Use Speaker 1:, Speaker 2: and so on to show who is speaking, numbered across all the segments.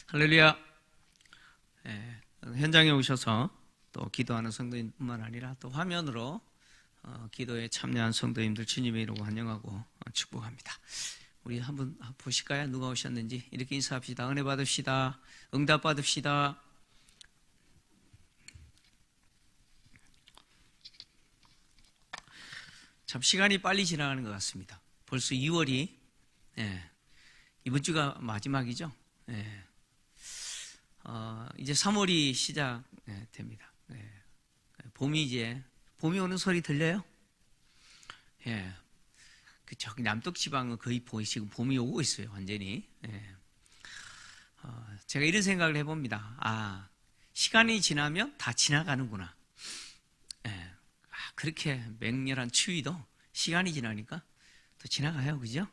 Speaker 1: 할렐루야. 현장에 오셔서 또 기도하는 성도님뿐만 아니라 또 화면으로 기도에 참여한 성도님들 주님의 이름으로 환영하고 축복합니다. 우리 한번 보실까요? 누가 오셨는지. 이렇게 인사합시다. 은혜 받읍시다. 응답 받읍시다. 참 시간이 빨리 지나가는 것 같습니다. 벌써 2월이 이번 주가 마지막이죠. 이제 3월이 시작됩니다. 봄이 오는 소리 들려요? 저기 남쪽 지방은 거의 지금 봄이 오고 있어요. 완전히. 제가 이런 생각을 해봅니다. 시간이 지나면 다 지나가는구나. 그렇게 맹렬한 추위도 시간이 지나니까 또 지나가요. 그죠?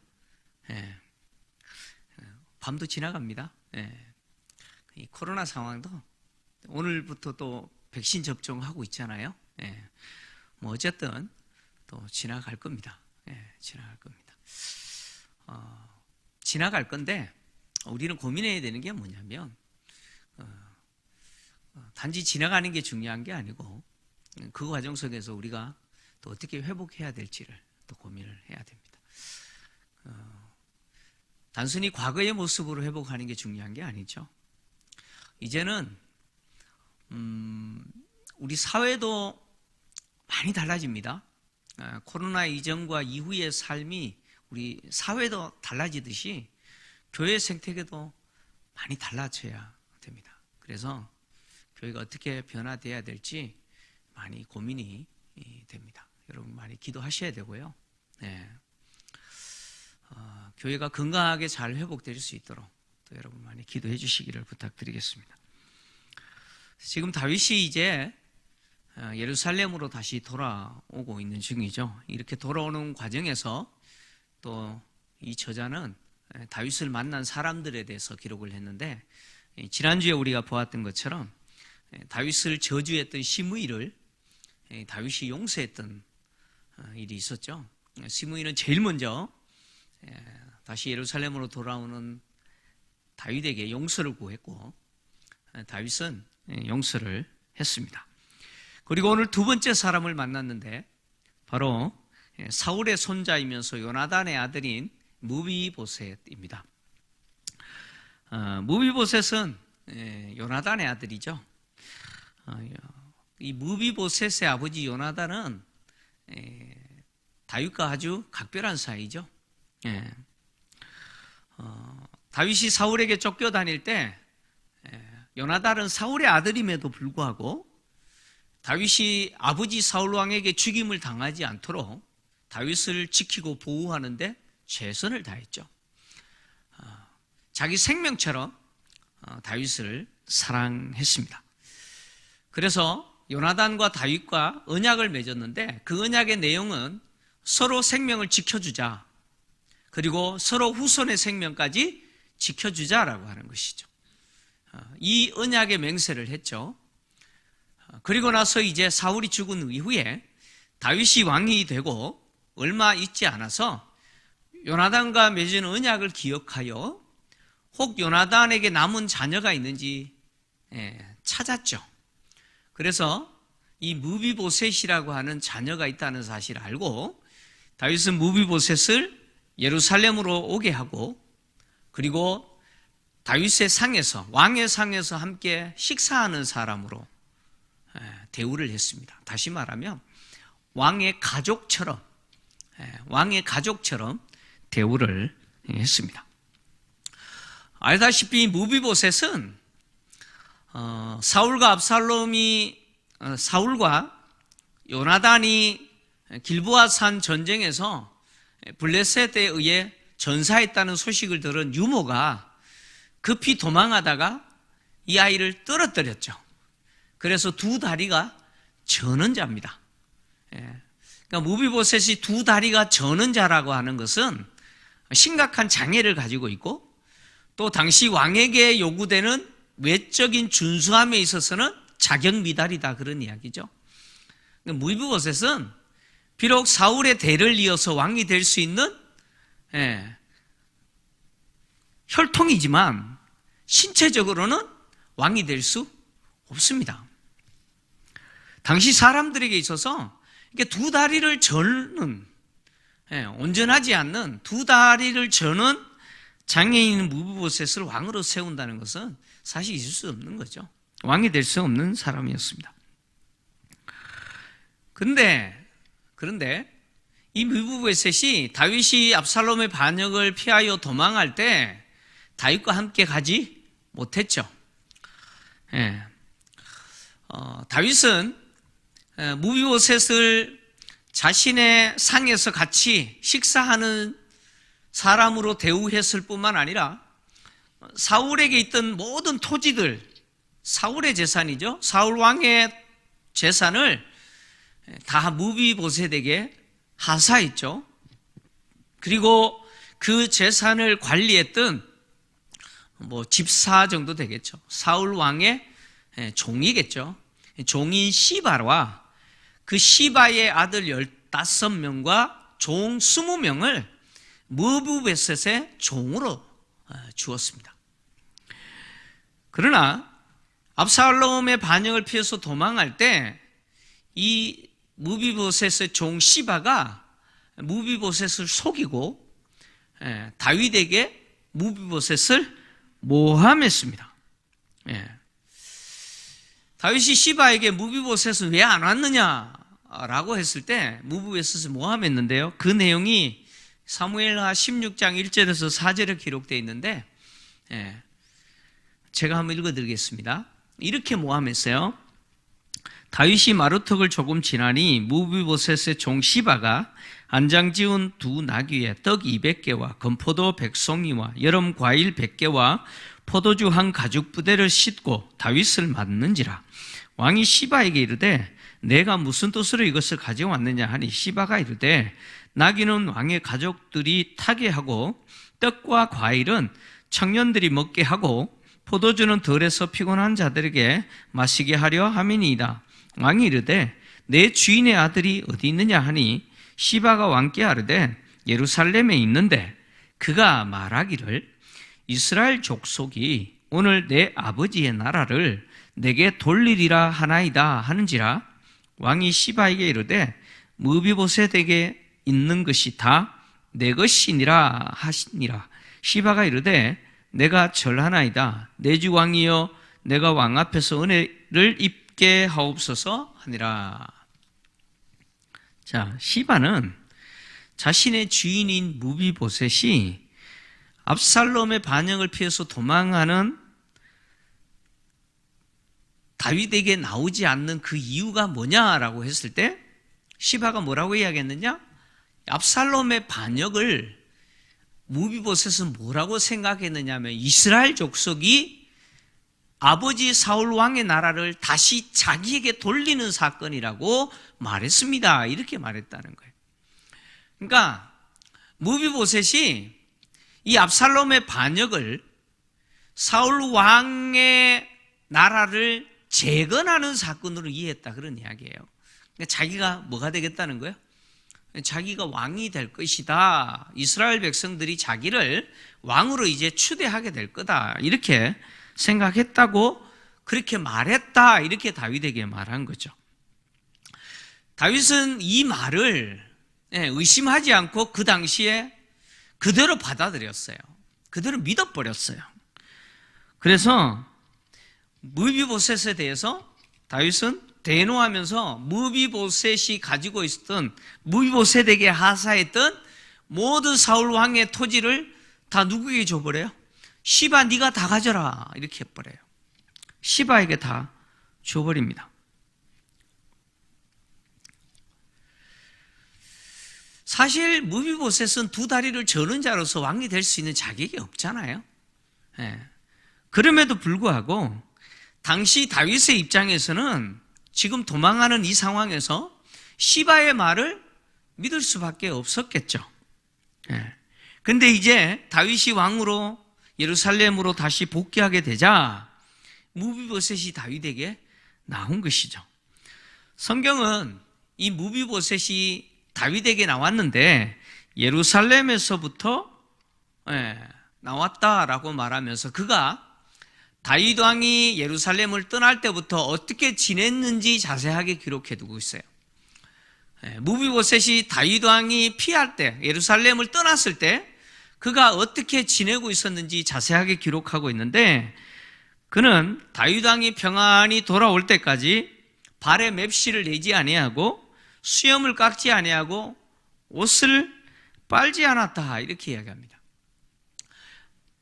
Speaker 1: 밤도 지나갑니다. 이 코로나 상황도 오늘부터 또 백신 접종하고 있잖아요. 뭐 어쨌든 또 지나갈 겁니다. 지나갈 겁니다. 지나갈 건데 우리는 고민해야 되는 게 뭐냐면 단지 지나가는 게 중요한 게 아니고 그 과정 속에서 우리가 또 어떻게 회복해야 될지를 또 고민을 해야 됩니다. 단순히 과거의 모습으로 회복하는 게 중요한 게 아니죠. 이제는 우리 사회도 많이 달라집니다. 코로나 이전과 이후의 삶이 우리 사회도 달라지듯이 교회 생태계도 많이 달라져야 됩니다. 그래서 교회가 어떻게 변화돼야 될지 많이 고민이 됩니다. 여러분 많이 기도하셔야 되고요. 교회가 건강하게 잘 회복될 수 있도록 또 여러분 많이 기도해 주시기를 부탁드리겠습니다. 지금 다윗이 이제 예루살렘으로 다시 돌아오고 있는 중이죠. 이렇게 돌아오는 과정에서 또 이 저자는 다윗을 만난 사람들에 대해서 기록을 했는데, 지난주에 우리가 보았던 것처럼 다윗을 저주했던 시므이를 다윗이 용서했던 일이 있었죠. 시므이는 제일 먼저 다시 예루살렘으로 돌아오는 다윗에게 용서를 구했고, 다윗은 용서를 했습니다. 그리고 오늘 두 번째 사람을 만났는데 바로 사울의 손자이면서 요나단의 아들인 무비보셋입니다. 무비보셋은 요나단의 아들이죠. 이 무비보셋의 아버지 요나단은 다윗과 아주 각별한 사이죠. 다윗이 사울에게 쫓겨다닐 때 요나단은 사울의 아들임에도 불구하고 다윗이 아버지 사울 왕에게 죽임을 당하지 않도록 다윗을 지키고 보호하는데 최선을 다했죠. 자기 생명처럼 다윗을 사랑했습니다. 그래서 요나단과 다윗과 언약을 맺었는데 그 언약의 내용은 서로 생명을 지켜주자, 그리고 서로 후손의 생명까지 지켜주자라고 하는 것이죠. 이 언약의 맹세를 했죠. 그리고 나서 이제 사울이 죽은 이후에 다윗이 왕이 되고 얼마 있지 않아서 요나단과 맺은 언약을 기억하여 혹 요나단에게 남은 자녀가 있는지 찾았죠. 그래서 이 무비보셋이라고 하는 자녀가 있다는 사실을 알고 다윗은 무비보셋을 예루살렘으로 오게 하고, 그리고 다윗의 상에서, 왕의 상에서 함께 식사하는 사람으로 대우를 했습니다. 다시 말하면 왕의 가족처럼 대우를 했습니다. 알다시피 무비보셋은 사울과 요나단이 길보아 산 전쟁에서 블레셋에 의해 전사했다는 소식을 들은 유모가 급히 도망하다가 이 아이를 떨어뜨렸죠. 그래서 두 다리가 저는 자입니다. 그러니까 무비보셋이 두 다리가 저는 자라고 하는 것은 심각한 장애를 가지고 있고, 또 당시 왕에게 요구되는 외적인 준수함에 있어서는 자격 미달이다, 그런 이야기죠. 무비보셋은 비록 사울의 대를 이어서 왕이 될 수 있는 혈통이지만 신체적으로는 왕이 될 수 없습니다. 당시 사람들에게 있어서 이렇게 두 다리를 저는, 온전하지 않는 두 다리를 저는 장애인 무비보셋을 왕으로 세운다는 것은 사실 있을 수 없는 거죠. 왕이 될 수 없는 사람이었습니다. 그런데 이 무비보셋이 다윗이 압살롬의 반역을 피하여 도망할 때 다윗과 함께 가지 못했죠. 다윗은 무비보셋을 자신의 상에서 같이 식사하는 사람으로 대우했을 뿐만 아니라 사울에게 있던 모든 토지들, 사울의 재산이죠. 사울 왕의 재산을 다 무비보셋에게 하사했죠. 그리고 그 재산을 관리했던 집사 정도 되겠죠. 사울 왕의 종이겠죠. 종인 시바와 그 시바의 아들 15명과 종 20명을 무비보셋의 종으로 주었습니다. 그러나 압살롬의 반역을 피해서 도망할 때 이 무비보셋의 종 시바가 무비보셋을 속이고 다윗에게 무비보셋을 모함했습니다. 다윗이 시바에게 무비보셋은 왜 안 왔느냐라고 했을 때 무비보셋을 모함했는데요. 그 내용이 사무엘하 16장 1절에서 4절에 기록되어 있는데 제가 한번 읽어드리겠습니다. 이렇게 모함했어요. 다윗이 마루턱을 조금 지나니 무비보셋의 종 시바가 안장 지은 두 나귀에 떡 200개와 건포도 100송이와 여름 과일 100개와 포도주 한 가죽 부대를 싣고 다윗을 맞는지라. 왕이 시바에게 이르되 내가 무슨 뜻으로 이것을 가져왔느냐 하니 시바가 이르되 나귀는 왕의 가족들이 타게 하고 떡과 과일은 청년들이 먹게 하고 포도주는 덜해서 피곤한 자들에게 마시게 하려 함이니이다. 왕이 이르되 내 주인의 아들이 어디 있느냐 하니 시바가 왕께 아뢰되 예루살렘에 있는데 그가 말하기를 이스라엘 족속이 오늘 내 아버지의 나라를 내게 돌리리라 하나이다 하는지라. 왕이 시바에게 이르되 무비보셋에게 있는 것이 다 내 것이니라 하시니라. 시바가 이르되 내가 절하나이다. 내 주 왕이여 내가 왕 앞에서 은혜를 입게 하옵소서 하니라. 자, 시바는 자신의 주인인 무비보셋이 압살롬의 반역을 피해서 도망하는 다윗에게 나오지 않는 그 이유가 뭐냐라고 했을 때 시바가 뭐라고 이야기했느냐? 압살롬의 반역을 무비보셋은 뭐라고 생각했느냐 하면 이스라엘 족속이 아버지 사울 왕의 나라를 다시 자기에게 돌리는 사건이라고 말했습니다. 이렇게 말했다는 거예요. 그러니까 무비보셋이 이 압살롬의 반역을 사울 왕의 나라를 재건하는 사건으로 이해했다, 그런 이야기예요. 그러니까 자기가 뭐가 되겠다는 거예요? 자기가 왕이 될 것이다. 이스라엘 백성들이 자기를 왕으로 이제 추대하게 될 거다. 이렇게 생각했다고, 그렇게 말했다. 이렇게 다윗에게 말한 거죠. 다윗은 이 말을 의심하지 않고 그 당시에 그대로 받아들였어요. 그대로 믿어버렸어요. 그래서 무비보셋에 대해서 다윗은 대노하면서 무비보셋이 가지고 있었던, 무비보셋에게 하사했던 모든 사울 왕의 토지를 다 누구에게 줘버려요? 시바 네가 다 가져라 이렇게 해버려요. 시바에게 다 줘버립니다. 사실 무비보셋은 두 다리를 저는 자로서 왕이 될 수 있는 자격이 없잖아요. 그럼에도 불구하고 당시 다윗의 입장에서는 지금 도망하는 이 상황에서 시바의 말을 믿을 수밖에 없었겠죠. 근데 이제 다윗이 왕으로 예루살렘으로 다시 복귀하게 되자 무비보셋이 다윗에게 나온 것이죠. 성경은 이 무비보셋이 다윗에게 나왔는데 예루살렘에서부터 나왔다라고 말하면서 그가 다윗 왕이 예루살렘을 떠날 때부터 어떻게 지냈는지 자세하게 기록해두고 있어요. 무비보셋이 다윗 왕이 피할 때, 예루살렘을 떠났을 때 그가 어떻게 지내고 있었는지 자세하게 기록하고 있는데, 그는 다윗 왕이 평안히 돌아올 때까지 발에 맵시를 내지 아니하고 수염을 깎지 아니하고 옷을 빨지 않았다, 이렇게 이야기합니다.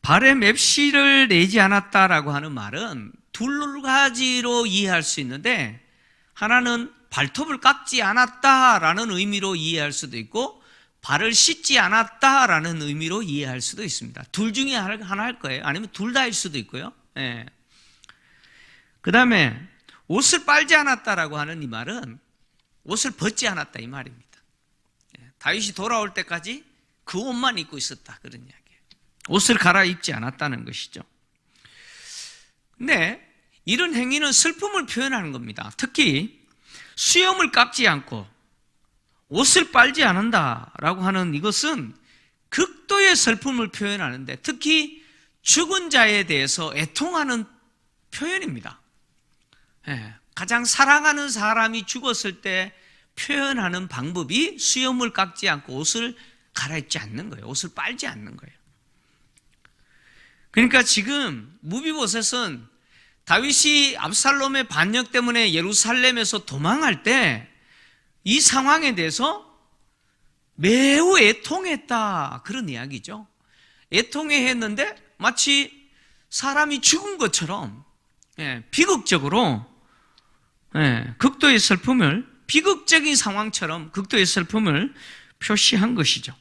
Speaker 1: 발에 맵시를 내지 않았다라고 하는 말은 두 가지로 이해할 수 있는데, 하나는 발톱을 깎지 않았다라는 의미로 이해할 수도 있고, 발을 씻지 않았다라는 의미로 이해할 수도 있습니다. 둘 중에 하나 할 거예요. 아니면 둘 다일 수도 있고요. 그 다음에 옷을 빨지 않았다라고 하는 이 말은 옷을 벗지 않았다, 이 말입니다. 다윗이 돌아올 때까지 그 옷만 입고 있었다, 그런 이야기예요. 옷을 갈아입지 않았다는 것이죠. 근데 이런 행위는 슬픔을 표현하는 겁니다. 특히 수염을 깎지 않고 옷을 빨지 않는다라고 하는 이것은 극도의 슬픔을 표현하는데, 특히 죽은 자에 대해서 애통하는 표현입니다. 가장 사랑하는 사람이 죽었을 때 표현하는 방법이 수염을 깎지 않고 옷을 갈아입지 않는 거예요. 옷을 빨지 않는 거예요. 그러니까 지금 무비보셋은 다윗이 압살롬의 반역 때문에 예루살렘에서 도망할 때 이 상황에 대해서 매우 애통했다, 그런 이야기죠. 애통해했는데 마치 사람이 죽은 것처럼 비극적으로, 극도의 슬픔을, 비극적인 상황처럼 극도의 슬픔을 표시한 것이죠.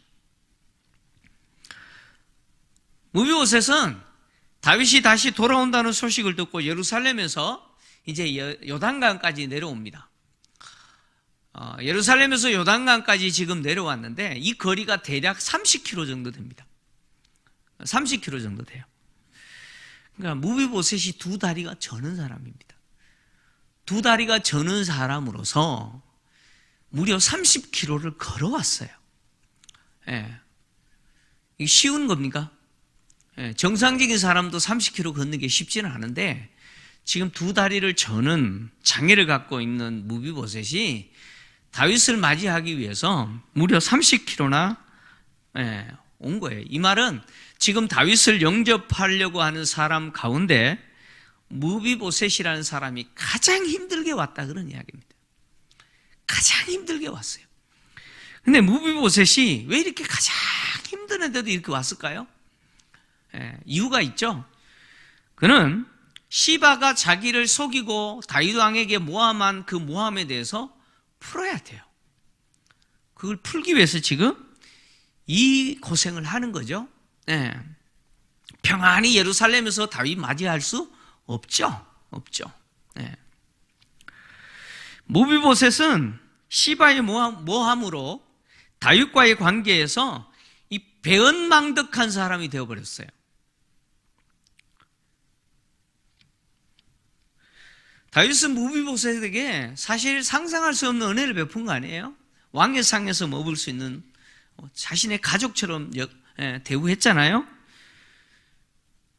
Speaker 1: 무비보셋은 다윗이 다시 돌아온다는 소식을 듣고 예루살렘에서 이제 요단강까지 내려옵니다. 예루살렘에서 요단강까지 지금 내려왔는데 이 거리가 대략 30km 정도 됩니다. 30km 정도 돼요. 그러니까 무비보셋이 두 다리가 저는 사람입니다. 두 다리가 저는 사람으로서 무려 30km를 걸어왔어요. 이게 쉬운 겁니까? 정상적인 사람도 30km 걷는 게 쉽지는 않은데, 지금 두 다리를 저는 장애를 갖고 있는 무비보셋이 다윗을 맞이하기 위해서 무려 30km나 온 거예요. 이 말은 지금 다윗을 영접하려고 하는 사람 가운데 무비보셋이라는 사람이 가장 힘들게 왔다, 그런 이야기입니다. 가장 힘들게 왔어요. 근데 무비보셋이 왜 이렇게 가장 힘드는데도 이렇게 왔을까요? 이유가 있죠. 그는 시바가 자기를 속이고 다윗 왕에게 모함한 그 모함에 대해서 풀어야 돼요. 그걸 풀기 위해서 지금 이 고생을 하는 거죠. 평안히 예루살렘에서 다윗 맞이할 수 없죠. 무비보셋은 시바의 모함으로 다윗과의 관계에서 이 배은망덕한 사람이 되어버렸어요. 다윗은 무비보셋에게 사실 상상할 수 없는 은혜를 베푼 거 아니에요? 왕의 상에서 머물 수 있는, 자신의 가족처럼 대우했잖아요.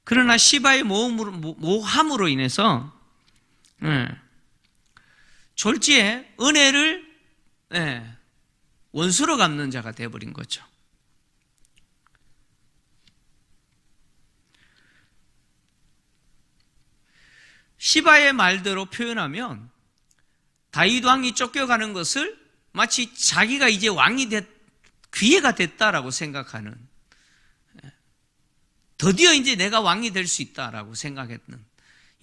Speaker 1: 그러나 시바의 모함으로 인해서 졸지에 은혜를 원수로 갚는 자가 되어버린 거죠. 시바의 말대로 표현하면 다윗 왕이 쫓겨가는 것을 마치 자기가 이제 왕이 기회가 됐다라고 생각하는, 드디어 이제 내가 왕이 될 수 있다라고 생각했는,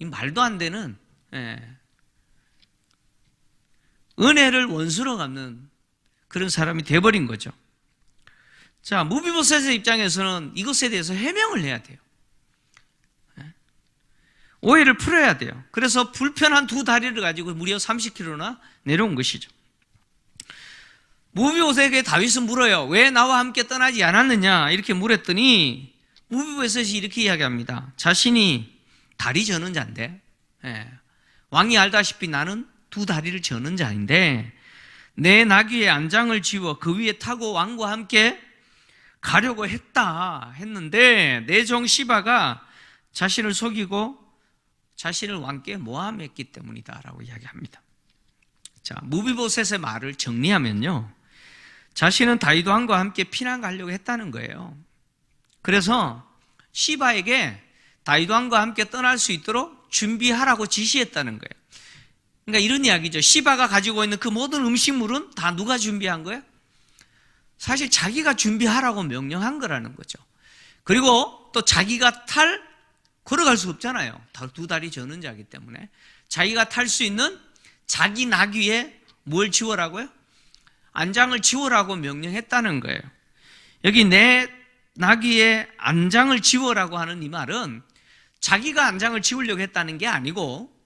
Speaker 1: 이 말도 안 되는 은혜를 원수로 갚는 그런 사람이 돼버린 거죠. 자, 무비보셋의 입장에서는 이것에 대해서 해명을 해야 돼요. 오해를 풀어야 돼요. 그래서 불편한 두 다리를 가지고 무려 30km나 내려온 것이죠. 무비보셋에게 다윗은 물어요. 왜 나와 함께 떠나지 않았느냐, 이렇게 물었더니 무비보셋이 이렇게 이야기합니다. 자신이 다리 저는 자인데, 왕이 알다시피 나는 두 다리를 저는 자인데, 내 나귀의 안장을 지워 그 위에 타고 왕과 함께 가려고 했는데 내 종 시바가 자신을 속이고 자신을 왕께 모함했기 때문이다라고 이야기합니다. 자, 무비보셋의 말을 정리하면요, 자신은 다윗 왕과 함께 피난 가려고 했다는 거예요. 그래서 시바에게 다윗 왕과 함께 떠날 수 있도록 준비하라고 지시했다는 거예요. 그러니까 이런 이야기죠. 시바가 가지고 있는 그 모든 음식물은 다 누가 준비한 거예요? 사실 자기가 준비하라고 명령한 거라는 거죠. 그리고 또 자기가 걸어갈 수 없잖아요. 두 다리 저는 자기 때문에. 자기가 탈 수 있는 자기 나귀에 뭘 지워라고요? 안장을 지워라고 명령했다는 거예요. 여기 내 나귀에 안장을 지워라고 하는 이 말은 자기가 안장을 지우려고 했다는 게 아니고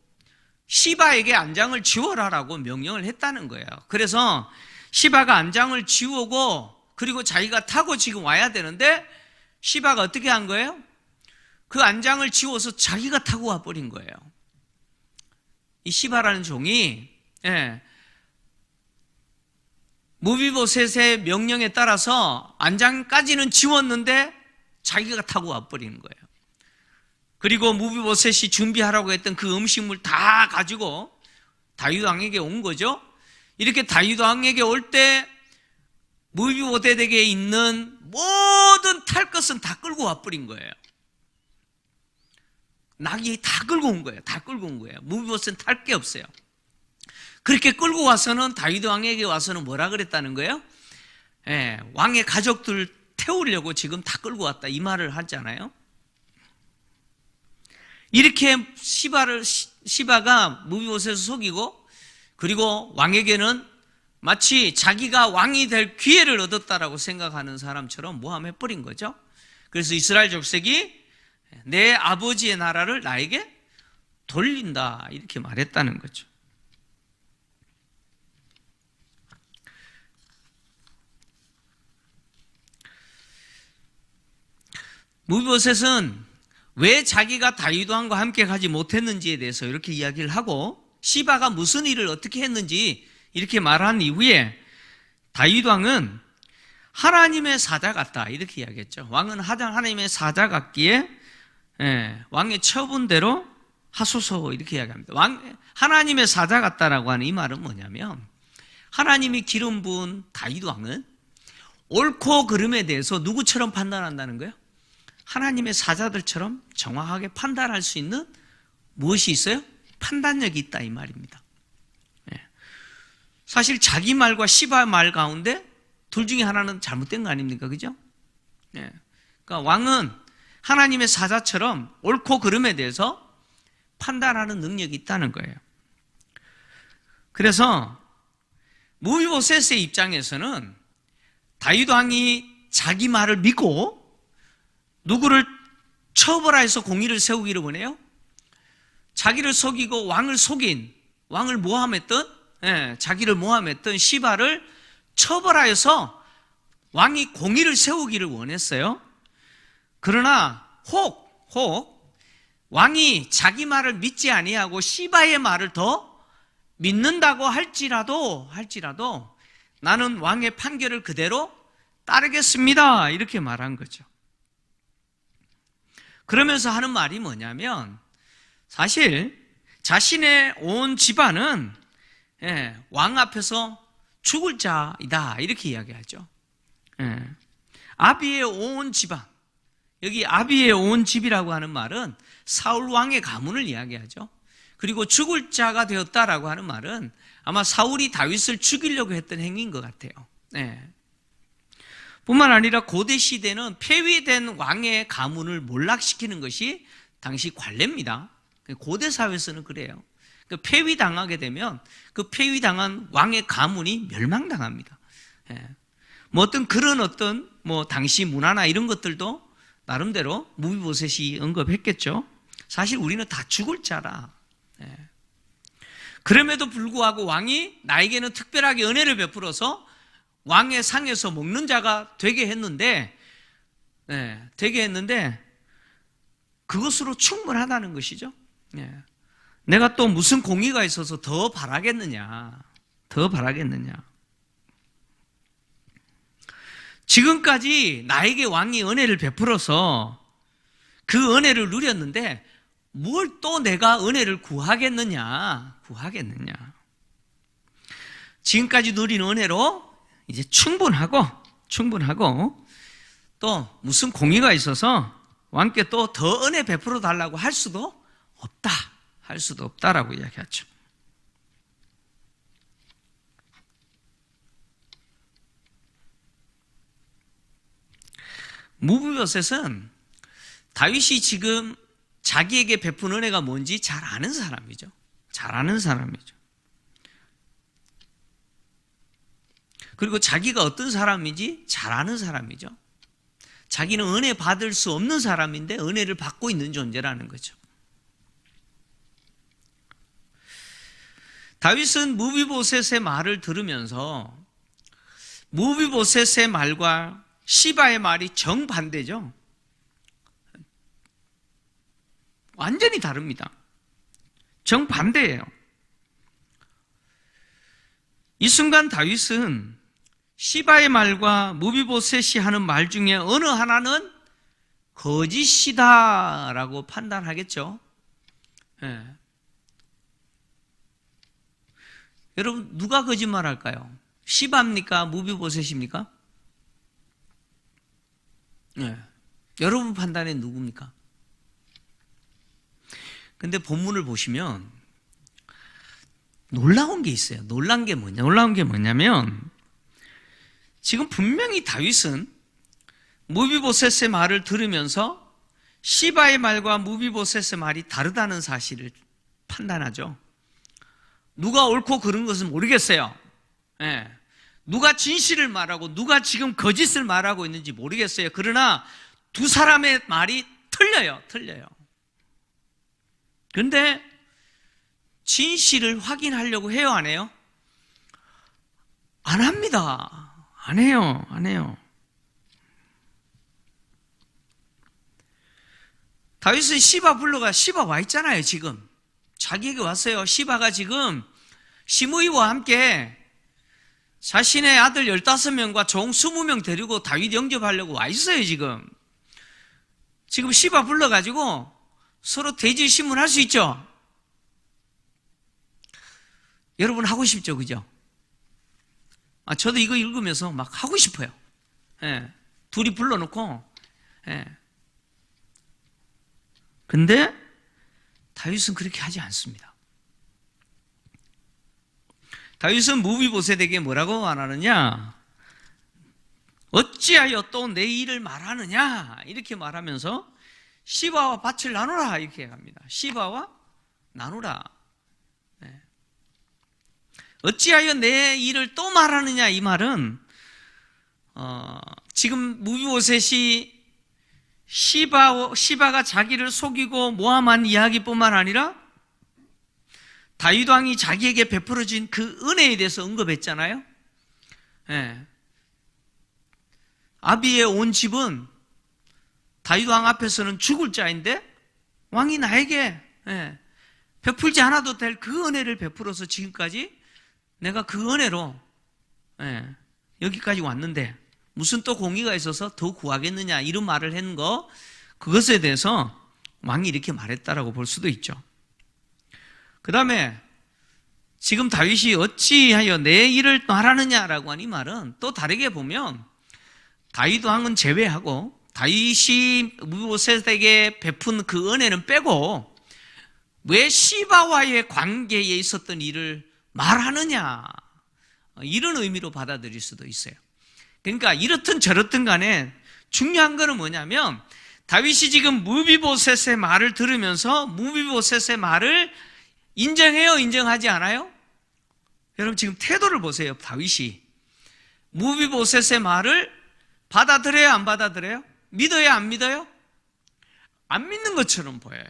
Speaker 1: 시바에게 안장을 지워라라고 명령을 했다는 거예요. 그래서 시바가 안장을 지우고 그리고 자기가 타고 지금 와야 되는데 시바가 어떻게 한 거예요? 그 안장을 지워서 자기가 타고 와버린 거예요. 이 시바라는 종이 무비보셋의 명령에 따라서 안장까지는 지웠는데 자기가 타고 와버리는 거예요. 그리고 무비보셋이 준비하라고 했던 그 음식물 다 가지고 다윗 왕에게 온 거죠. 이렇게 다윗 왕에게 올 때 무비보셋에게 있는 모든 탈 것은 다 끌고 와버린 거예요. 낙이 다 끌고 온 거예요. 다 끌고 온 거예요. 무비보셋은 탈 게 없어요. 그렇게 끌고 와서는 다윗 왕에게 와서는 뭐라 그랬다는 거예요? 왕의 가족들 태우려고 지금 다 끌고 왔다 이 말을 하잖아요. 이렇게 시바가 무비보셋을 속이고 그리고 왕에게는 마치 자기가 왕이 될 기회를 얻었다라고 생각하는 사람처럼 모함해버린 거죠. 그래서 이스라엘 족속이 내 아버지의 나라를 나에게 돌린다 이렇게 말했다는 거죠. 무비보셋은 왜 자기가 다윗 왕과 함께 가지 못했는지에 대해서 이렇게 이야기를 하고 시바가 무슨 일을 어떻게 했는지 이렇게 말한 이후에 다윗 왕은 하나님의 사자 같다 이렇게 이야기했죠. 왕은 하나님의 사자 같기에 왕의 처분대로 하소서 이렇게 이야기합니다. 하나님의 사자 같다라고 하는 이 말은 뭐냐면 하나님이 기름 부은 다윗 왕은 옳고 그름에 대해서 누구처럼 판단한다는 거예요? 하나님의 사자들처럼 정확하게 판단할 수 있는 무엇이 있어요? 판단력이 있다 이 말입니다. 사실 자기 말과 시바 말 가운데 둘 중에 하나는 잘못된 거 아닙니까? 그죠? 그러니까 왕은 하나님의 사자처럼 옳고 그름에 대해서 판단하는 능력이 있다는 거예요. 그래서 무비보셋의 입장에서는 다윗 왕이 자기 말을 믿고 누구를 처벌하여서 공의를 세우기를 원해요? 자기를 속이고 왕을 속인, 왕을 모함했던, 자기를 모함했던 시바를 처벌하여서 왕이 공의를 세우기를 원했어요. 그러나 혹 왕이 자기 말을 믿지 아니하고 시바의 말을 더 믿는다고 할지라도 나는 왕의 판결을 그대로 따르겠습니다. 이렇게 말한 거죠. 그러면서 하는 말이 뭐냐면 사실 자신의 온 집안은 왕 앞에서 죽을 자이다 이렇게 이야기하죠. 아비의 온 집안, 여기 아비의 온 집이라고 하는 말은 사울 왕의 가문을 이야기하죠. 그리고 죽을 자가 되었다라고 하는 말은 아마 사울이 다윗을 죽이려고 했던 행위인 것 같아요. 뿐만 아니라 고대 시대는 폐위된 왕의 가문을 몰락시키는 것이 당시 관례입니다. 고대 사회에서는 그래요. 폐위당하게 되면 그 폐위당한 왕의 가문이 멸망당합니다. 어떤 당시 문화나 이런 것들도 나름대로 무비보셋이 언급했겠죠. 사실 우리는 다 죽을 자라. 그럼에도 불구하고 왕이 나에게는 특별하게 은혜를 베풀어서 왕의 상에서 먹는 자가 되게 했는데 그것으로 충분하다는 것이죠. 내가 또 무슨 공의가 있어서 더 바라겠느냐. 지금까지 나에게 왕이 은혜를 베풀어서 그 은혜를 누렸는데 뭘 또 내가 은혜를 구하겠느냐? 지금까지 누린 은혜로 이제 충분하고 또 무슨 공의가 있어서 왕께 또 더 은혜 베풀어 달라고 할 수도 없다라고 이야기하죠. 무비보셋은 다윗이 지금 자기에게 베푼 은혜가 뭔지 잘 아는 사람이죠. 그리고 자기가 어떤 사람인지 잘 아는 사람이죠. 자기는 은혜 받을 수 없는 사람인데 은혜를 받고 있는 존재라는 거죠. 다윗은 무비보셋의 말을 들으면서 무비보셋의 말과 시바의 말이 정반대죠. 완전히 다릅니다. 정반대예요. 이 순간 다윗은 시바의 말과 무비보셋이 하는 말 중에 어느 하나는 거짓이다라고 판단하겠죠. 예. 여러분, 누가 거짓말할까요? 시바입니까? 무비보셋입니까? 예. 여러분 판단에 누굽니까? 근데 본문을 보시면 놀라운 게 있어요. 놀라운 게 뭐냐면 지금 분명히 다윗은 무비보셋의 말을 들으면서 시바의 말과 무비보셋의 말이 다르다는 사실을 판단하죠. 누가 옳고 그른 것은 모르겠어요. 예. 누가 진실을 말하고 누가 지금 거짓을 말하고 있는지 모르겠어요. 그러나 두 사람의 말이 틀려요. 그런데 진실을 확인하려고 해요, 안 해요? 안 합니다. 안 해요. 다윗은 시바 불러가, 시바 와 있잖아요, 지금. 자기에게 왔어요. 시바가 지금 시므이와 함께 자신의 아들 15명과 종 20명 데리고 다윗 영접하려고 와 있어요, 지금. 지금 시바 불러가지고 서로 대질 신문할 수 있죠? 여러분 하고 싶죠, 그죠? 저도 이거 읽으면서 막 하고 싶어요. 예. 둘이 불러놓고, 예. 근데 다윗은 그렇게 하지 않습니다. 다윗은 무비보셋에게 뭐라고 말하느냐? 어찌하여 또 내 일을 말하느냐? 이렇게 말하면서 시바와 밭을 나누라 이렇게 합니다. 시바와 나누라. 네. 어찌하여 내 일을 또 말하느냐 이 말은 지금 무비보셋이 시바가 자기를 속이고 모함한 이야기뿐만 아니라 다윗 왕이 자기에게 베풀어진 그 은혜에 대해서 언급했잖아요. 네. 아비의 온 집은 다윗 왕 앞에서는 죽을 자인데 왕이 나에게 베풀지 않아도 될 그 은혜를 베풀어서 지금까지 내가 그 은혜로 여기까지 왔는데 무슨 또 공의가 있어서 더 구하겠느냐 이런 말을 했는 거, 그것에 대해서 왕이 이렇게 말했다라고 볼 수도 있죠. 그 다음에 지금 다윗이 어찌하여 내 일을 말하느냐라고 한 이 말은 또 다르게 보면 다윗 왕은 제외하고 다윗이 무비보셋에게 베푼 그 은혜는 빼고 왜 시바와의 관계에 있었던 일을 말하느냐, 이런 의미로 받아들일 수도 있어요. 그러니까 이렇든 저렇든 간에 중요한 거는 뭐냐면 다윗이 지금 무비보셋의 말을 들으면서 무비보셋의 말을 인정해요, 인정하지 않아요? 여러분 지금 태도를 보세요. 다윗이 무비보셋의 말을 받아들여요, 안 받아들여요? 믿어요, 안 믿어요? 안 믿는 것처럼 보여요.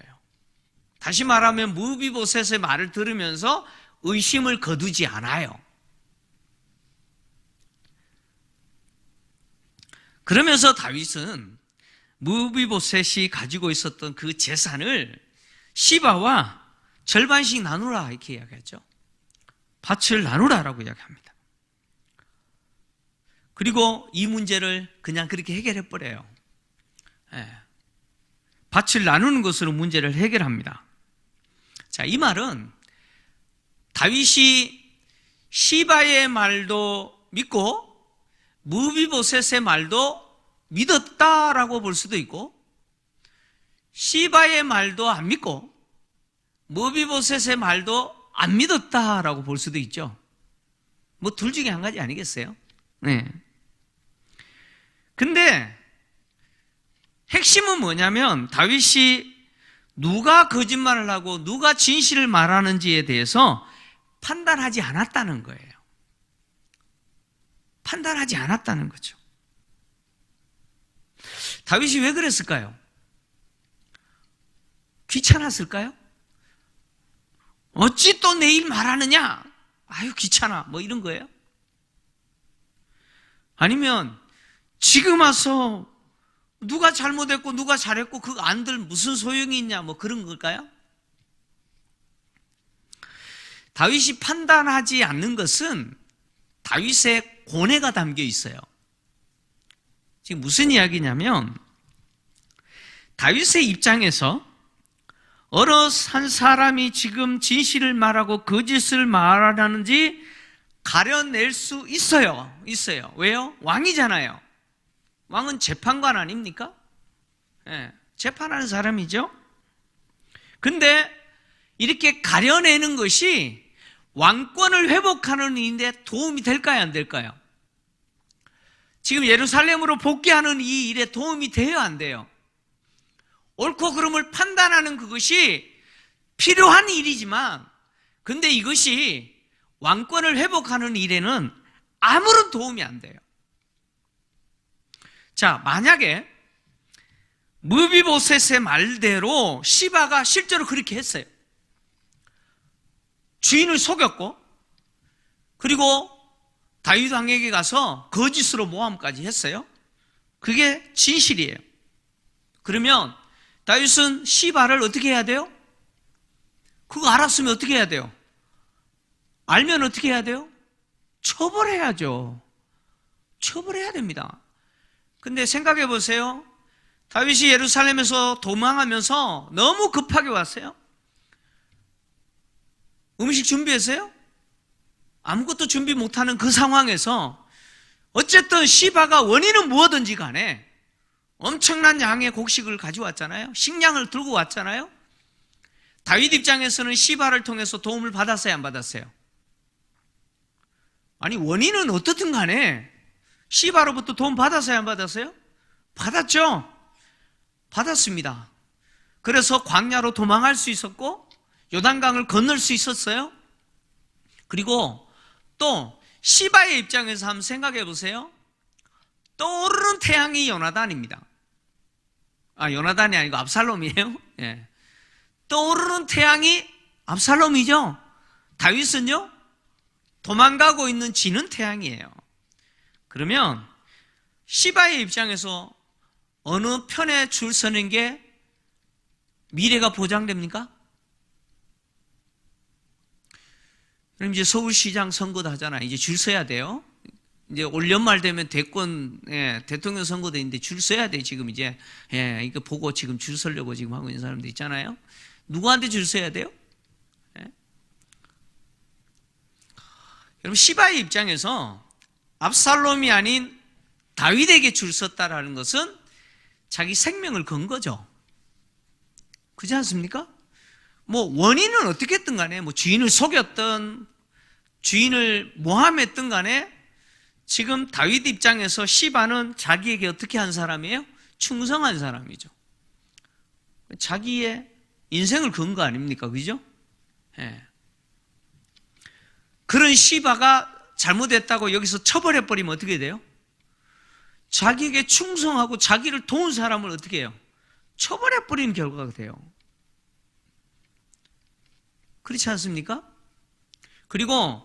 Speaker 1: 다시 말하면 무비보셋의 말을 들으면서 의심을 거두지 않아요. 그러면서 다윗은 무비보셋이 가지고 있었던 그 재산을 시바와 절반씩 나누라 이렇게 이야기하죠. 밭을 나누라라고 이야기합니다. 그리고 이 문제를 그냥 그렇게 해결해 버려요. 밭을 나누는 것으로 문제를 해결합니다. 자, 이 말은 다윗이 시바의 말도 믿고 무비보셋의 말도 믿었다라고 볼 수도 있고, 시바의 말도 안 믿고 무비보셋의 말도 안 믿었다라고 볼 수도 있죠. 뭐 둘 중에 한 가지 아니겠어요? 네. 근데 핵심은 뭐냐면 다윗이 누가 거짓말을 하고 누가 진실을 말하는지에 대해서 판단하지 않았다는 거예요. 판단하지 않았다는 거죠. 다윗이 왜 그랬을까요? 귀찮았을까요? 어찌 또 내일 말하느냐? 아유, 귀찮아. 뭐 이런 거예요? 아니면 지금 와서 누가 잘못했고 누가 잘했고 그 안들 무슨 소용이 있냐? 뭐 그런 걸까요? 다윗이 판단하지 않는 것은 다윗의 고뇌가 담겨 있어요. 지금 무슨 이야기냐면 다윗의 입장에서 어느 한 사람이 지금 진실을 말하고 거짓을 말하는지 가려낼 수 있어요. 왜요? 왕이잖아요. 왕은 재판관 아닙니까? 네, 재판하는 사람이죠. 근데 이렇게 가려내는 것이 왕권을 회복하는 일인데 도움이 될까요? 안 될까요? 지금 예루살렘으로 복귀하는 이 일에 도움이 돼요? 안 돼요? 옳고 그름을 판단하는 그것이 필요한 일이지만, 근데 이것이 왕권을 회복하는 일에는 아무런 도움이 안 돼요. 자, 만약에 무비보셋의 말대로 시바가 실제로 그렇게 했어요. 주인을 속였고, 그리고 다윗 왕에게 가서 거짓으로 모함까지 했어요. 그게 진실이에요. 그러면 다윗은 시바를 어떻게 해야 돼요? 그거 알았으면 어떻게 해야 돼요? 알면 어떻게 해야 돼요? 처벌해야죠. 처벌해야 됩니다. 근데 생각해 보세요. 다윗이 예루살렘에서 도망하면서 너무 급하게 왔어요. 음식 준비했어요? 아무것도 준비 못하는 그 상황에서 어쨌든 시바가 원인은 무엇든지 간에 엄청난 양의 곡식을 가져왔잖아요. 식량을 들고 왔잖아요. 다윗 입장에서는 시바를 통해서 도움을 받았어요, 안 받았어요? 아니, 원인은 어떻든 간에 시바로부터 도움 받았어요, 안 받았어요? 받았죠. 받았습니다. 그래서 광야로 도망할 수 있었고 요단강을 건널 수 있었어요. 그리고 또 시바의 입장에서 한번 생각해 보세요. 떠오르는 태양이 요나단입니다. 요나단이 아니고 압살롬이에요. 예. 떠오르는 태양이 압살롬이죠. 다윗은요, 도망가고 있는 지는 태양이에요. 그러면 시바의 입장에서 어느 편에 줄 서는 게 미래가 보장됩니까? 그럼 이제 서울시장 선거도 하잖아요. 이제 줄 서야 돼요. 이제 올 연말 되면 대통령 선거도 있는데 줄 서야 돼, 지금 이제. 이거 보고 지금 줄 서려고 지금 하고 있는 사람들 있잖아요. 누구한테 줄 서야 돼요? 여러분, 시바의 입장에서 압살롬이 아닌 다윗에게 줄 섰다라는 것은 자기 생명을 건 거죠. 그렇지 않습니까? 뭐 원인은 어떻겠든 간에 뭐 주인을 속였든 주인을 모함했든 간에 지금 다윗 입장에서 시바는 자기에게 어떻게 한 사람이에요? 충성한 사람이죠. 자기의 인생을 건 거 아닙니까? 그죠? 그런 시바가 잘못했다고 여기서 처벌해버리면 어떻게 돼요? 자기에게 충성하고 자기를 도운 사람을 어떻게 해요? 처벌해버리는 결과가 돼요. 그렇지 않습니까? 그리고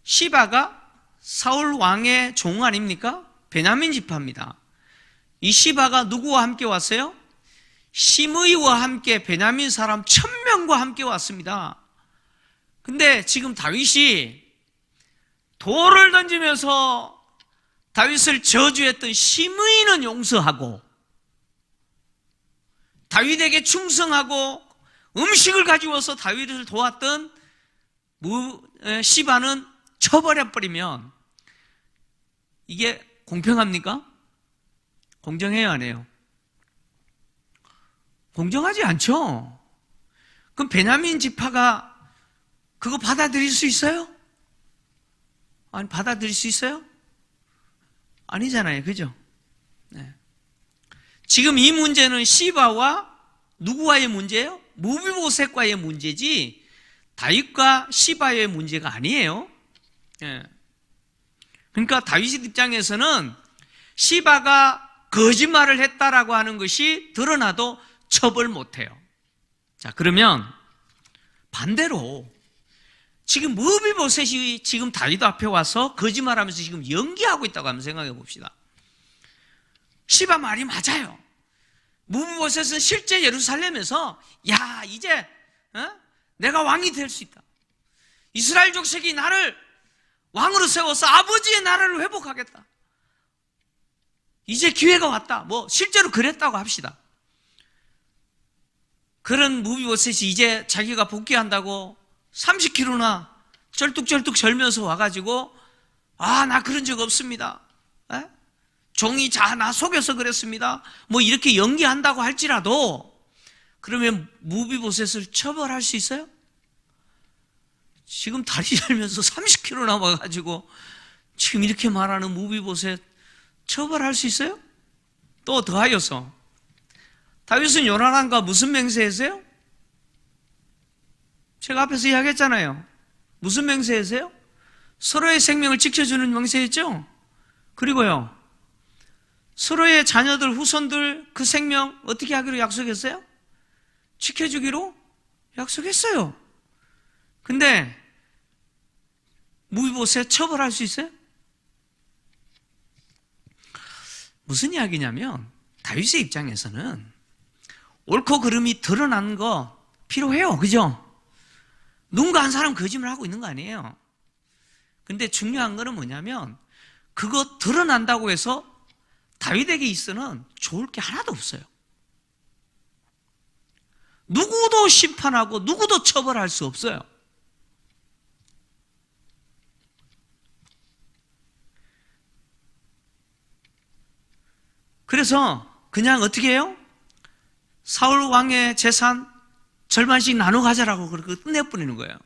Speaker 1: 시바가 사울 왕의 종 아닙니까? 베냐민 지파입니다. 이 시바가 누구와 함께 왔어요? 시므이와 함께 베냐민 사람 1000명과 함께 왔습니다. 근데 지금 다윗이 돌을 던지면서 다윗을 저주했던 시므이는 용서하고 다윗에게 충성하고 음식을 가지고서 다윗을 도왔던 시바는 쳐버려버리면 이게 공평합니까? 공정해요, 안 해요? 공정하지 않죠. 그럼 베냐민 지파가 그거 받아들일 수 있어요? 아니, 받아들일 수 있어요? 아니잖아요, 그죠? 네. 지금 이 문제는 시바와 누구와의 문제예요? 무비보셋과의 문제지 다윗과 시바의 문제가 아니에요. 네. 그러니까 다윗 입장에서는 시바가 거짓말을 했다라고 하는 것이 드러나도 처벌 못해요. 자, 그러면 반대로 지금 무비보셋이 지금 다윗 앞에 와서 거짓말하면서 지금 연기하고 있다고 한번 생각해 봅시다. 시바 말이 맞아요. 무비보셋은 실제 예루살렘에서 야, 이제 내가 왕이 될 수 있다. 이스라엘 족속이 나를 왕으로 세워서 아버지의 나라를 회복하겠다. 이제 기회가 왔다. 뭐 실제로 그랬다고 합시다. 그런 무비보셋이 이제 자기가 복귀한다고 30km나 쩔뚝쩔뚝 절면서 와가지고 나 그런 적 없습니다. 종이 나 속여서 그랬습니다. 뭐 이렇게 연기한다고 할지라도 그러면 무비보셋을 처벌할 수 있어요? 지금 다리 절면서 30km나 와가지고 지금 이렇게 말하는 무비보셋 처벌할 수 있어요? 또 더하여서 다윗은 요나단과 무슨 맹세했어요? 제가 앞에서 이야기했잖아요. 무슨 맹세했어요? 서로의 생명을 지켜주는 맹세했죠? 그리고요, 서로의 자녀들, 후손들 그 생명 어떻게 하기로 약속했어요? 지켜주기로 약속했어요. 근데 무비보셋 처벌할 수 있어요? 무슨 이야기냐면 다윗의 입장에서는 옳고 그름이 드러난 거 필요해요. 그죠? 누군가 한 사람 거짓말 하고 있는 거 아니에요. 근데 중요한 거는 뭐냐면 그거 드러난다고 해서 다윗에게 있어는 좋을 게 하나도 없어요. 누구도 심판하고 누구도 처벌할 수 없어요. 그래서 그냥 어떻게 해요? 사울 왕의 재산 절반씩 나눠 가자라고 그렇게 끝내버리는 거예요.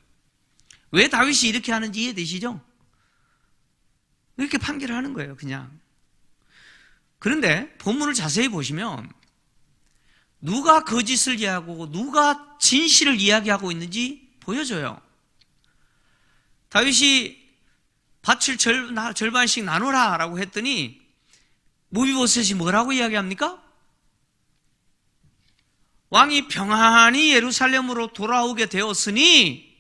Speaker 1: 왜 다윗이 이렇게 하는지 이해되시죠? 이렇게 판결을 하는 거예요, 그냥. 그런데 본문을 자세히 보시면 누가 거짓을 이야기하고 누가 진실을 이야기하고 있는지 보여줘요. 다윗이 밭을 절반씩 나누라 라고 했더니 무비보셋이 뭐라고 이야기합니까? 왕이 평안히 예루살렘으로 돌아오게 되었으니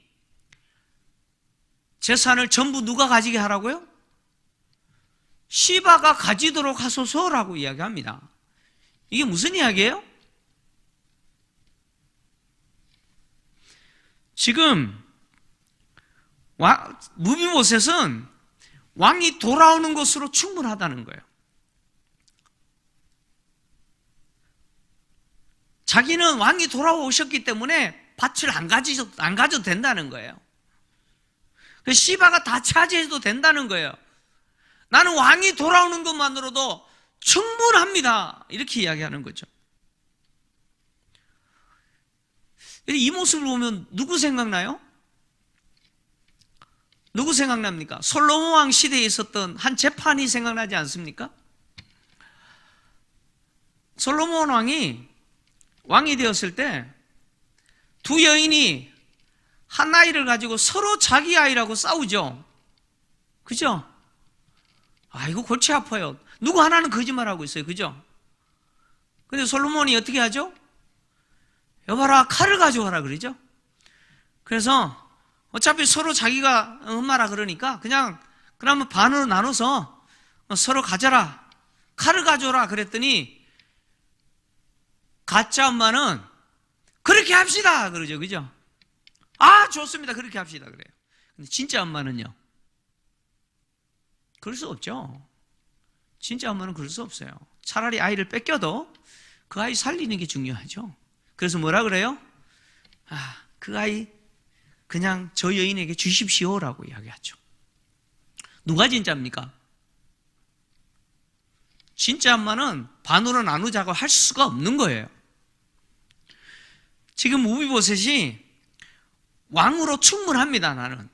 Speaker 1: 재산을 전부 누가 가지게 하라고요? 시바가 가지도록 하소서라고 이야기합니다. 이게 무슨 이야기예요? 지금 무비보셋은 왕이 돌아오는 것으로 충분하다는 거예요. 자기는 왕이 돌아오셨기 때문에 밭을 안 가져도 된다는 거예요. 시바가 다 차지해도 된다는 거예요. 나는 왕이 돌아오는 것만으로도 충분합니다. 이렇게 이야기하는 거죠. 이 모습을 보면 누구 생각나요? 누구 생각납니까? 솔로몬 왕 시대에 있었던 한 재판이 생각나지 않습니까? 솔로몬 왕이 되었을 때 두 여인이 한 아이를 가지고 서로 자기 아이라고 싸우죠. 그죠? 이거 골치 아파요. 누구 하나는 거짓말하고 있어요. 그죠? 근데 솔로몬이 어떻게 하죠? 여봐라, 칼을 가져와라 그러죠. 그래서 어차피 서로 자기가 엄마라 그러니까 그러면 반으로 나눠서 서로 가져라, 칼을 가져오라 그랬더니 가짜 엄마는 그렇게 합시다 그러죠. 그죠? 좋습니다, 그렇게 합시다 그래요. 근데 진짜 엄마는요, 그럴 수 없죠. 진짜 엄마는 그럴 수 없어요. 차라리 아이를 뺏겨도 그 아이 살리는 게 중요하죠. 그래서 뭐라 그래요? 그 아이 그냥 저 여인에게 주십시오라고 이야기하죠. 누가 진짜입니까? 진짜 엄마는 반으로 나누자고 할 수가 없는 거예요. 지금 무비보셋이 왕으로 충분합니다.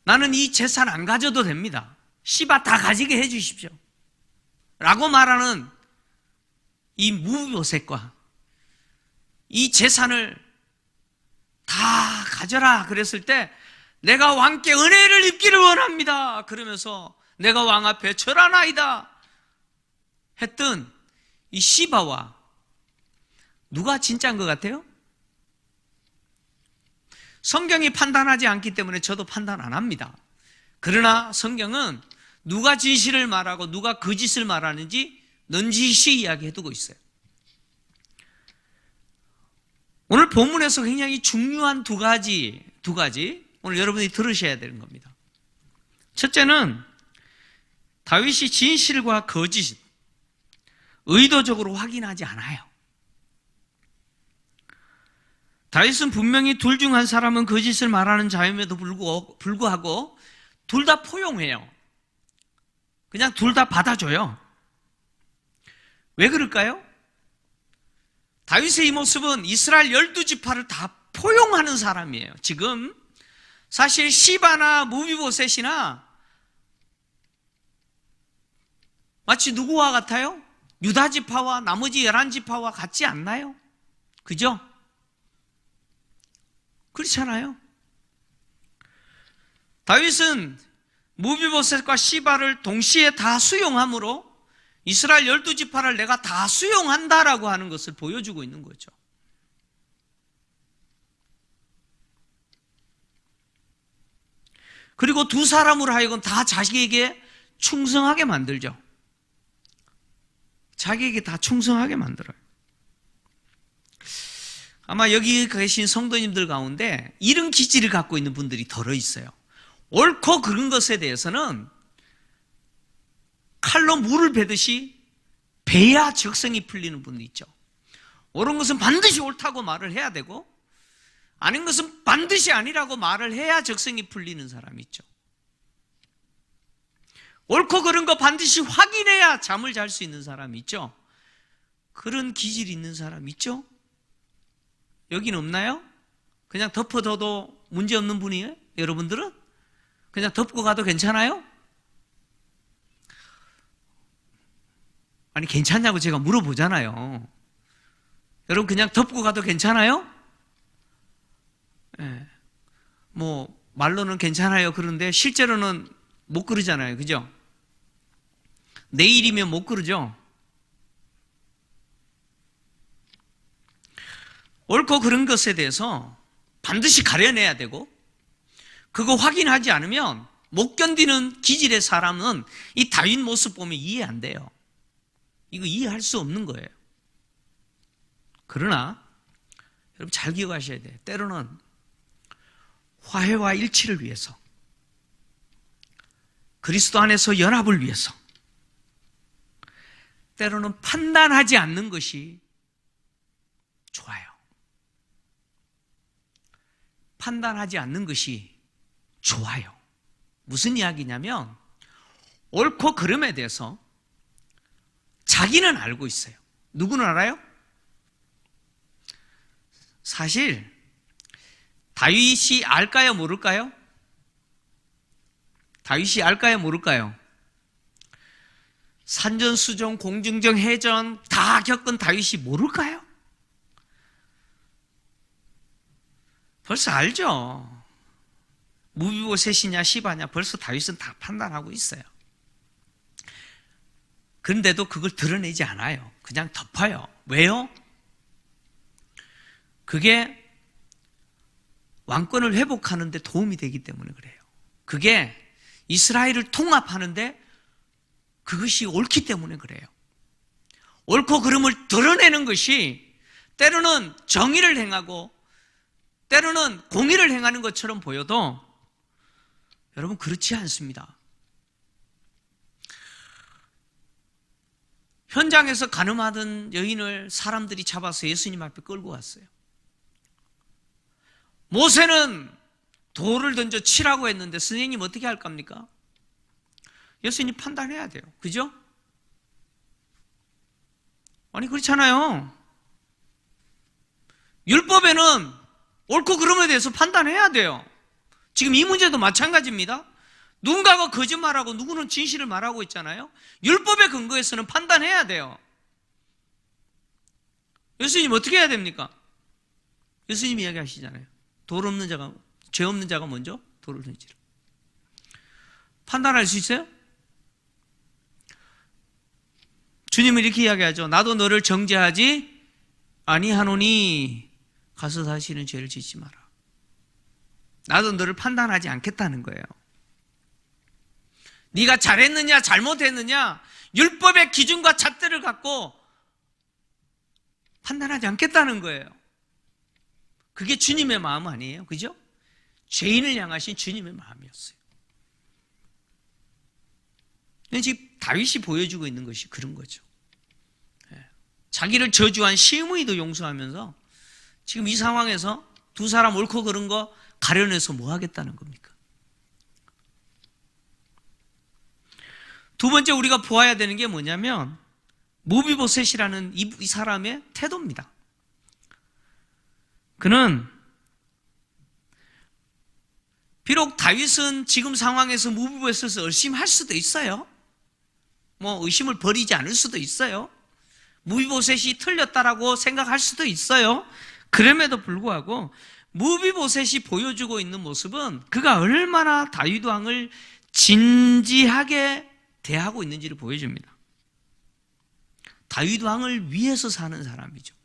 Speaker 1: 나는 이 재산 안 가져도 됩니다. 시바 다 가지게 해 주십시오 라고 말하는 이 무비보셋과 이 재산을 다 가져라 그랬을 때 내가 왕께 은혜를 입기를 원합니다 그러면서 내가 왕 앞에 절하나이다 했던 이 시바와 누가 진짜인 것 같아요? 성경이 판단하지 않기 때문에 저도 판단 안 합니다. 그러나 성경은 누가 진실을 말하고 누가 거짓을 말하는지 넌지시 이야기해두고 있어요. 오늘 본문에서 굉장히 중요한 두 가지 오늘 여러분이 들으셔야 되는 겁니다. 첫째는 다윗이 진실과 거짓 의도적으로 확인하지 않아요. 다윗은 분명히 둘 중 한 사람은 거짓을 말하는 자임에도 불구하고 둘 다 포용해요. 그냥 둘 다 받아줘요. 왜 그럴까요? 다윗의 이 모습은 이스라엘 12지파를 다 포용하는 사람이에요. 지금 사실 시바나 무비보셋이나 마치 누구와 같아요? 유다지파와 나머지 11지파와 같지 않나요? 그죠? 그렇잖아요. 다윗은 무비보셋과 시바를 동시에 다 수용함으로 이스라엘 12지파를 내가 다 수용한다라고 하는 것을 보여주고 있는 거죠. 그리고 두 사람으로 하여금 다 자기에게 충성하게 만들죠. 자기에게 다 충성하게 만들어요. 아마 여기 계신 성도님들 가운데 이런 기질을 갖고 있는 분들이 덜어 있어요. 옳고 그른 것에 대해서는 칼로 물을 베듯이 베야 적성이 풀리는 분도 있죠. 옳은 것은 반드시 옳다고 말을 해야 되고 아닌 것은 반드시 아니라고 말을 해야 적성이 풀리는 사람이 있죠. 옳고 그른 거 반드시 확인해야 잠을 잘 수 있는 사람이 있죠. 그런 기질이 있는 사람 있죠? 여긴 없나요? 그냥 덮어둬도 문제없는 분이에요? 여러분들은? 그냥 덮고 가도 괜찮아요? 아니 괜찮냐고 제가 물어보잖아요. 여러분 그냥 덮고 가도 괜찮아요? 네. 뭐 말로는 괜찮아요. 그런데 실제로는 못 그러잖아요. 그죠? 내일이면 못 그러죠? 옳고 그른 것에 대해서 반드시 가려내야 되고 그거 확인하지 않으면 못 견디는 기질의 사람은 이 다윗 모습 보면 이해 안 돼요. 이거 이해할 수 없는 거예요. 그러나 여러분 잘 기억하셔야 돼요. 때로는 화해와 일치를 위해서 그리스도 안에서 연합을 위해서 때로는 판단하지 않는 것이 좋아요. 판단하지 않는 것이 좋아요. 무슨 이야기냐면 옳고 그름에 대해서 자기는 알고 있어요. 누구는 알아요? 사실 다윗이 알까요? 모를까요? 다윗이 알까요? 모를까요? 산전수전, 공중전, 해전 다 겪은 다윗이 모를까요? 벌써 알죠. 무비보셋이냐 시바냐 벌써 다윗은 다 판단하고 있어요. 그런데도 그걸 드러내지 않아요. 그냥 덮어요. 왜요? 그게 왕권을 회복하는 데 도움이 되기 때문에 그래요. 그게 이스라엘을 통합하는데 그것이 옳기 때문에 그래요. 옳고 그름을 드러내는 것이 때로는 정의를 행하고 때로는 공의를 행하는 것처럼 보여도 여러분 그렇지 않습니다. 현장에서 간음하던 여인을 사람들이 잡아서 예수님 앞에 끌고 왔어요. 모세는 돌을 던져 치라고 했는데 선생님 어떻게 할 겁니까? 예수님 판단해야 돼요. 그죠? 아니 그렇잖아요. 율법에는 옳고 그름에 대해서 판단해야 돼요. 지금 이 문제도 마찬가지입니다. 누군가가 거짓말하고 누구는 진실을 말하고 있잖아요. 율법의 근거에서는 판단해야 돼요. 예수님 어떻게 해야 됩니까? 예수님 이야기하시잖아요. 죄 없는 자가 먼저 돌을 던지라. 판단할 수 있어요? 주님은 이렇게 이야기하죠. 나도 너를 정죄하지 아니하노니 가서 다시는 죄를 짓지 마라. 나도 너를 판단하지 않겠다는 거예요. 네가 잘했느냐 잘못했느냐 율법의 기준과 잣대를 갖고 판단하지 않겠다는 거예요. 그게 주님의 마음 아니에요? 그죠? 죄인을 향하신 주님의 마음이었어요. 지금 다윗이 보여주고 있는 것이 그런 거죠. 자기를 저주한 시므이도 용서하면서 지금 이 상황에서 두 사람 옳고 그른 거 가려내서 뭐 하겠다는 겁니까? 두 번째 우리가 보아야 되는 게 뭐냐면 무비보셋이라는 이 사람의 태도입니다. 그는 비록 다윗은 지금 상황에서 무비보셋을 의심할 수도 있어요. 뭐 의심을 버리지 않을 수도 있어요. 무비보셋이 틀렸다라고 생각할 수도 있어요. 그럼에도 불구하고 무비보셋이 보여주고 있는 모습은 그가 얼마나 다윗 왕을 진지하게 대하고 있는지를 보여줍니다. 다윗 왕을 위해서 사는 사람이죠.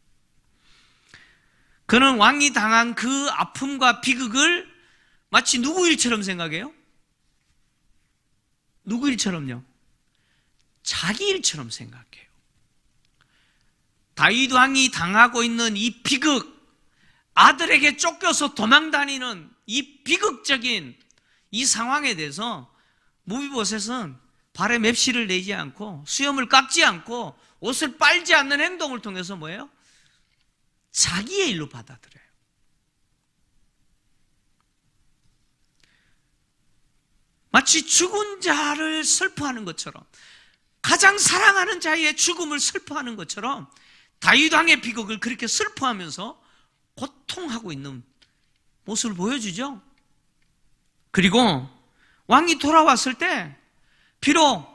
Speaker 1: 그는 왕이 당한 그 아픔과 비극을 마치 누구 일처럼 생각해요? 누구 일처럼요? 자기 일처럼 생각해요. 다윗 왕이 당하고 있는 이 비극, 아들에게 쫓겨서 도망다니는 이 비극적인 이 상황에 대해서 무비보셋은 발에 맵시를 내지 않고 수염을 깎지 않고 옷을 빨지 않는 행동을 통해서 뭐예요? 자기의 일로 받아들여요. 마치 죽은 자를 슬퍼하는 것처럼 가장 사랑하는 자의 죽음을 슬퍼하는 것처럼 다윗 왕의 비극을 그렇게 슬퍼하면서 고통하고 있는 모습을 보여주죠. 그리고 왕이 돌아왔을 때 비록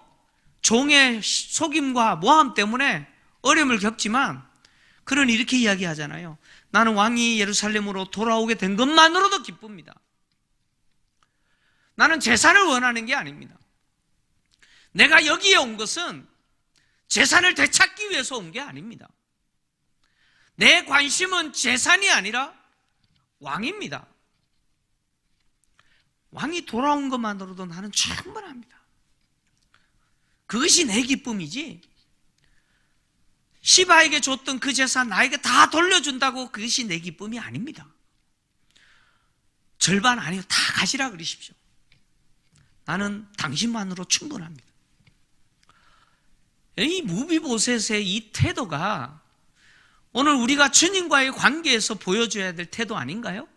Speaker 1: 종의 속임과 모함 때문에 어려움을 겪지만 그는 이렇게 이야기하잖아요. 나는 왕이 예루살렘으로 돌아오게 된 것만으로도 기쁩니다. 나는 재산을 원하는 게 아닙니다. 내가 여기에 온 것은 재산을 되찾기 위해서 온 게 아닙니다. 내 관심은 재산이 아니라 왕입니다. 왕이 돌아온 것만으로도 나는 충분합니다. 그것이 내 기쁨이지 시바에게 줬던 그 재산 나에게 다 돌려준다고 그것이 내 기쁨이 아닙니다. 절반 아니요 다 가지라 그러십시오. 나는 당신만으로 충분합니다. 이 무비보셋의 이 태도가 오늘 우리가 주님과의 관계에서 보여줘야 될 태도 아닌가요?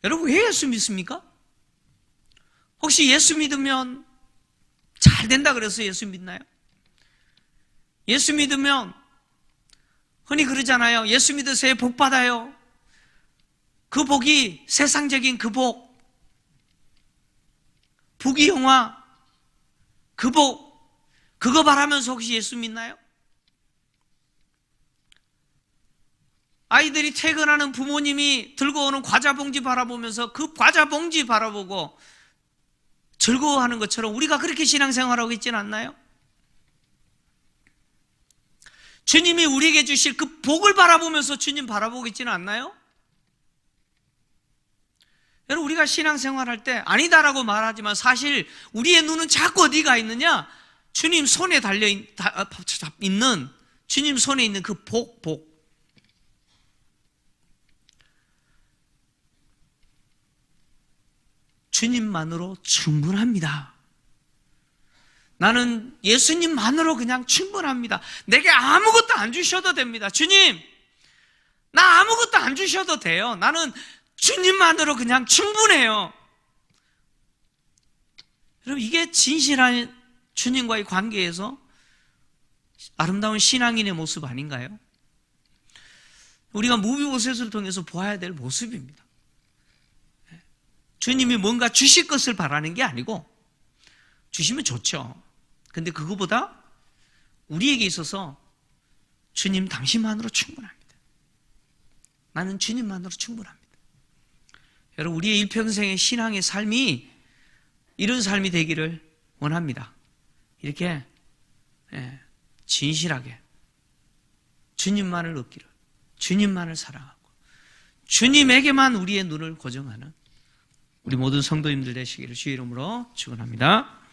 Speaker 1: 여러분 왜 예수 믿습니까? 혹시 예수 믿으면 잘 된다 그래서 예수 믿나요? 예수 믿으면 흔히 그러잖아요. 예수 믿으세요 복 받아요. 그 복이 세상적인 그 복, 부귀영화 그 복, 그거 바라면서 혹시 예수 믿나요? 아이들이 퇴근하는 부모님이 들고 오는 과자 봉지 바라보면서 그 과자 봉지 바라보고 즐거워하는 것처럼 우리가 그렇게 신앙생활하고 있지는 않나요? 주님이 우리에게 주실 그 복을 바라보면서 주님 바라보고 있지는 않나요? 여러분 우리가 신앙생활할 때 아니다라고 말하지만 사실 우리의 눈은 자꾸 어디가 있느냐? 주님 손에 있는 주님 손에 있는 그 복. 주님만으로 충분합니다. 나는 예수님만으로 그냥 충분합니다. 내게 아무것도 안 주셔도 됩니다. 주님, 나 아무것도 안 주셔도 돼요. 나는 주님만으로 그냥 충분해요. 여러분, 이게 진실한 주님과의 관계에서 아름다운 신앙인의 모습 아닌가요? 우리가 무비보셋을 통해서 보아야 될 모습입니다. 주님이 뭔가 주실 것을 바라는 게 아니고, 주시면 좋죠. 근데 그거보다 우리에게 있어서 주님 당신만으로 충분합니다. 나는 주님만으로 충분합니다. 여러분, 우리의 일평생의 신앙의 삶이 이런 삶이 되기를 원합니다. 이렇게 진실하게 주님만을 얻기를, 주님만을 사랑하고 주님에게만 우리의 눈을 고정하는 우리 모든 성도님들 되시기를 주의 이름으로 축원합니다.